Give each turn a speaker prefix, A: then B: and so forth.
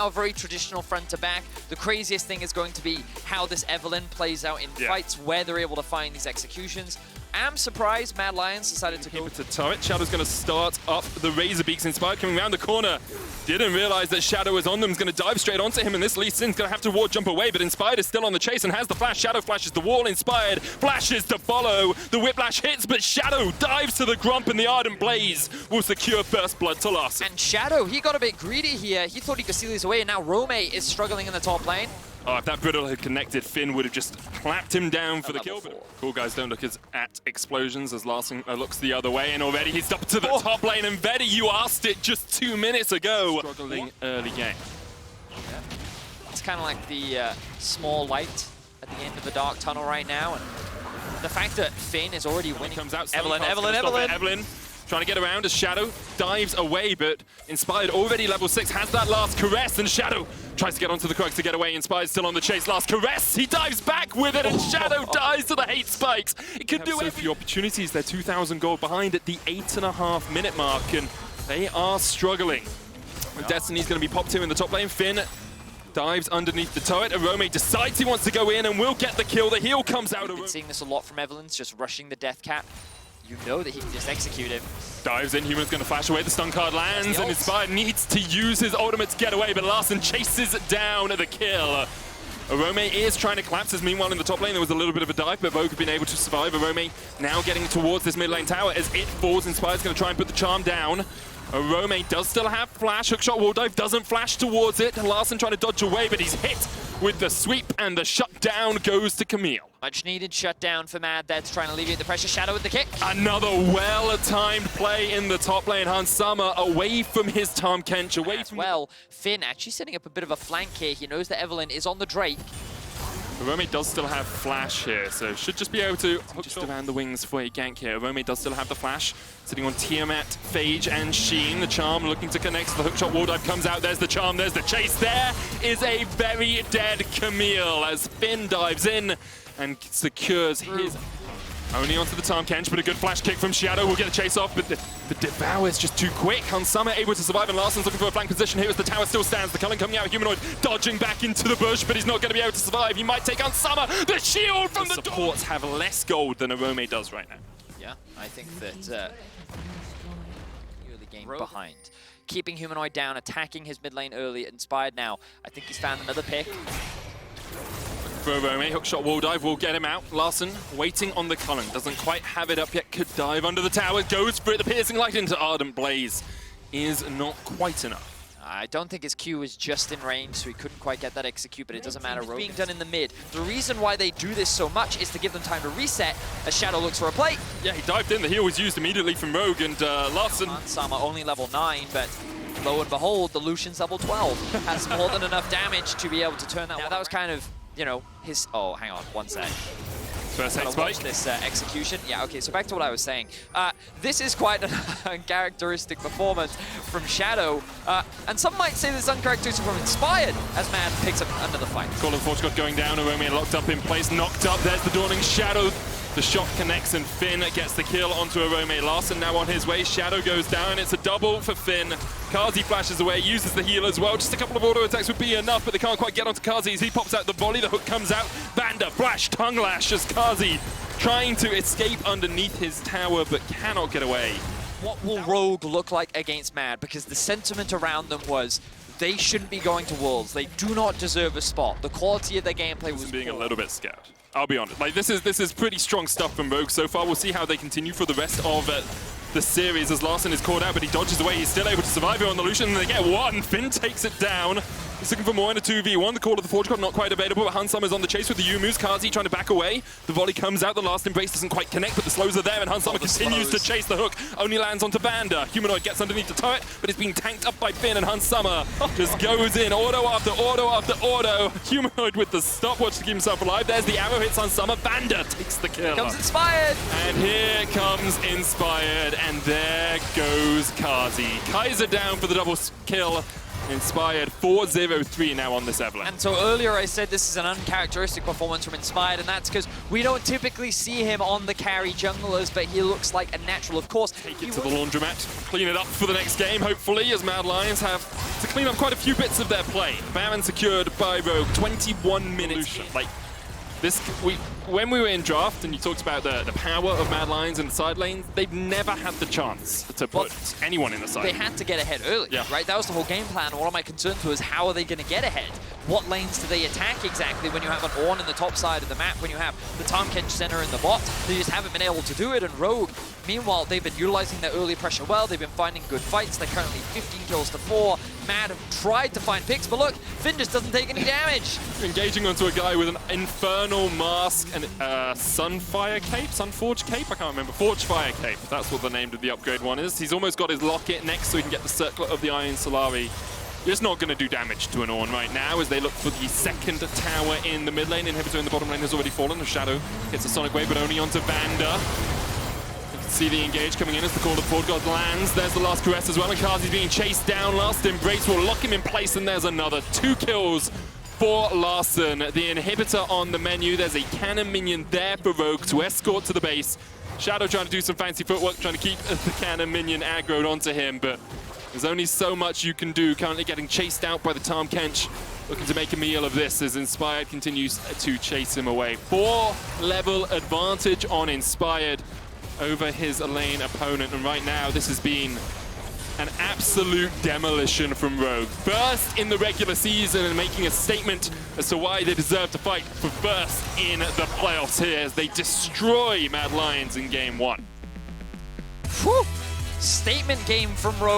A: A very traditional front to back. The craziest thing is going to be how this Evelyn plays out in fights, where they're able to find these executions. I'm surprised Mad Lions decided to go
B: to turret. Shadow's going to start up the Razor Beaks. Inspired coming around the corner. Didn't realize that Shadow was on them. Is going to dive straight onto him, and this Lee Sin's going to have to ward jump away, but Inspired is still on the chase and has the flash. Shadow flashes the wall. Inspired flashes to follow. The Whiplash hits, but Shadow dives to the Grump, and the Ardent Blaze will secure first blood to Larson.
A: And Shadow, he got a bit greedy here. He thought he could steal these away, and now Rome is struggling in the top lane.
B: Oh, if that Brittle had connected, Finn would have just clapped him down for the kill. But cool guys don't look at explosions as Larson looks the other way, and already he's up to the top lane. And Vedi, you asked it just 2 minutes ago. Struggling early game.
A: Yeah. It's kind of like the small light at the end of the dark tunnel right now, and the fact that Finn is already winning.
B: Comes out.
A: Evelyn.
B: Trying to get around as Shadow dives away, but Inspired already level 6, has that last caress, and Shadow tries to get onto the Crux to get away. Inspired still on the chase. Last caress, he dives back with it, and Shadow dies to the hate spikes. It could do so few opportunities. They're 2,000 gold behind at the 8.5 minute mark, and they are struggling. Destiny's going to be popped here in the top lane. Finn dives underneath the turret. Arome decides he wants to go in and will get the kill. The heal comes out.
A: We've been seeing this a lot from Evelyn's, just rushing the death cap. You know that he can just execute him.
B: Dives in, Human's going to flash away, the stun card lands, and Inspired needs to use his ultimate to get away, but Larson chases down the kill. Arome is trying to collapse us. Meanwhile, in the top lane, there was a little bit of a dive, but Vogue have been able to survive. Arome now getting towards this mid lane tower as it falls. Inspired's going to try and put the charm down. Arome does still have flash. Hookshot wall dive doesn't flash towards it. Larson trying to dodge away, but he's hit with the sweep, and the shutdown goes to Camille.
A: Much needed shutdown for Mad there to try and alleviate the pressure. Shadow with the kick.
B: Another well-timed play in the top lane. Hans Summer away from his Tom Kench, away from...
A: Well, Finn actually setting up a bit of a flank here. He knows that Evelyn is on the Drake.
B: Arome does still have flash here, so should just be able to hook just around the wings for a gank here. Arome does still have the flash, sitting on Tiamat, Phage, and Sheen. The charm looking to connect. The hookshot wall dive comes out. There's the charm, there's the chase. There is a very dead Camille as Finn dives in and secures his... Only onto the Tom Kench, but a good flash kick from Shadow will get a chase off, but the Devour is just too quick. Hans Summer able to survive, and Larson's looking for a flank position here as the tower still stands. The Cullen coming out, Humanoid dodging back into the bush, but he's not going to be able to survive. He might take on Summer. The shield from the supports have less gold than Arome does right now.
A: Yeah, I think that early game behind. Keeping Humanoid down, attacking his mid lane early. Inspired now. I think he's found another pick.
B: For Arome, hookshot wall dive will get him out. Larson waiting on the Cullen, doesn't quite have it up yet, could dive under the tower, goes for it. The piercing light into Ardent Blaze is not quite enough.
A: I don't think his Q was just in range, so he couldn't quite get that execute, but it doesn't matter. It's being done in the mid. The reason why they do this so much is to give them time to reset as Shadow looks for a play.
B: Yeah, he dived in. The heal was used immediately from Rogue, and Larson...
A: Sama only level 9, but lo and behold, the Lucian's level 12. Has more than enough damage to be able to turn that one. That was kind of, you know, his... Oh, hang on, one sec.
B: First hit spike.
A: This execution. Yeah, okay, so back to what I was saying. This is quite an uncharacteristic performance from Shadow. And some might say this is uncharacteristic from Inspired as Mad picks up another fight.
B: Call of Forge got going down. Arome locked up in place, knocked up. There's the Dawning Shadow. The shot connects and Finn gets the kill onto Arome. Larson now on his way. Shadow goes down. It's a double for Finn. Kazi flashes away, uses the heal as well. Just a couple of auto attacks would be enough, but they can't quite get onto Kazi as he pops out the volley. The hook comes out. Banda, flash, tongue lash as Kazi trying to escape underneath his tower, but cannot get away.
A: What will Rogue look like against Mad? Because the sentiment around them was they shouldn't be going to Worlds. They do not deserve a spot. The quality of their gameplay was
B: being a little bit scared. I'll be honest. Like this is pretty strong stuff from Rogue so far. We'll see how they continue for the rest of the series as Larson is caught out, but he dodges away. He's still able to survive here on the Lucian, and they get one. Finn takes it down. He's looking for more in a 2v1. The Call of the Forge God not quite available, but Hans Summer's on the chase with the Yumus. Kazi trying to back away. The volley comes out. The last embrace doesn't quite connect, but the slows are there, and Hans Summer continues to chase the hook. Only lands onto Banda. Humanoid gets underneath the turret, but it's being tanked up by Finn, and Hans Summer just goes in. Auto after auto after auto. Humanoid with the stopwatch to keep himself alive. There's the arrow, hits Hans Summer. Banda takes the kill.
A: Here comes Inspired.
B: And here comes Inspired, and there goes Kazi. Kaiser down for the double kill. Inspired 4-0-3 now on this Evelyn.
A: And so earlier I said this is an uncharacteristic performance from Inspired, and that's because we don't typically see him on the carry junglers, but he looks like a natural. Of course,
B: take it to the laundromat, clean it up for the next game, hopefully, as Mad Lions have to clean up quite a few bits of their play. Baron secured by Rogue, 21 minutes. Like, this, when we were in draft and you talked about the power of Mad Lions in the side lanes, they've never had the chance to put anyone in the side.
A: They had to get ahead early, right? That was the whole game plan. One of my concerns was, how are they going to get ahead? What lanes do they attack exactly when you have an Ornn in the top side of the map, when you have the Tahm center in the bot? They just haven't been able to do it, and Rogue, meanwhile, they've been utilizing their early pressure well. They've been finding good fights. They're currently 15 kills to 4. Mad have tried to find picks, but look, Finn just doesn't take any damage.
B: Engaging onto a guy with an Infernal Mask and Sunfire Cape? Sunforge Cape? I can't remember. Forgefire Cape. That's what the name of the upgrade one is. He's almost got his locket next so he can get the Circlet of the Iron Solari. You're just not going to do damage to an Ornn right now as they look for the second tower in the mid lane. Inhibitor in the bottom lane has already fallen. The Shadow hits a Sonic Wave, but only onto Vander. You can see the engage coming in as the Call of Ford God lands. There's the last caress as well, and Kazi's being chased down. Last Embrace will lock him in place, and there's another 2 kills for Larssen. The Inhibitor on the menu. There's a cannon minion there for Rogue to escort to the base. Shadow trying to do some fancy footwork, trying to keep the cannon minion aggroed onto him, but there's only so much you can do. Currently getting chased out by the Tahm Kench, looking to make a meal of this as Inspired continues to chase him away. 4-level advantage on Inspired over his lane opponent, and right now this has been an absolute demolition from Rogue. First in the regular season and making a statement as to why they deserve to fight for first in the playoffs here as they destroy Mad Lions in game 1.
A: Whew. Statement game from Rogue.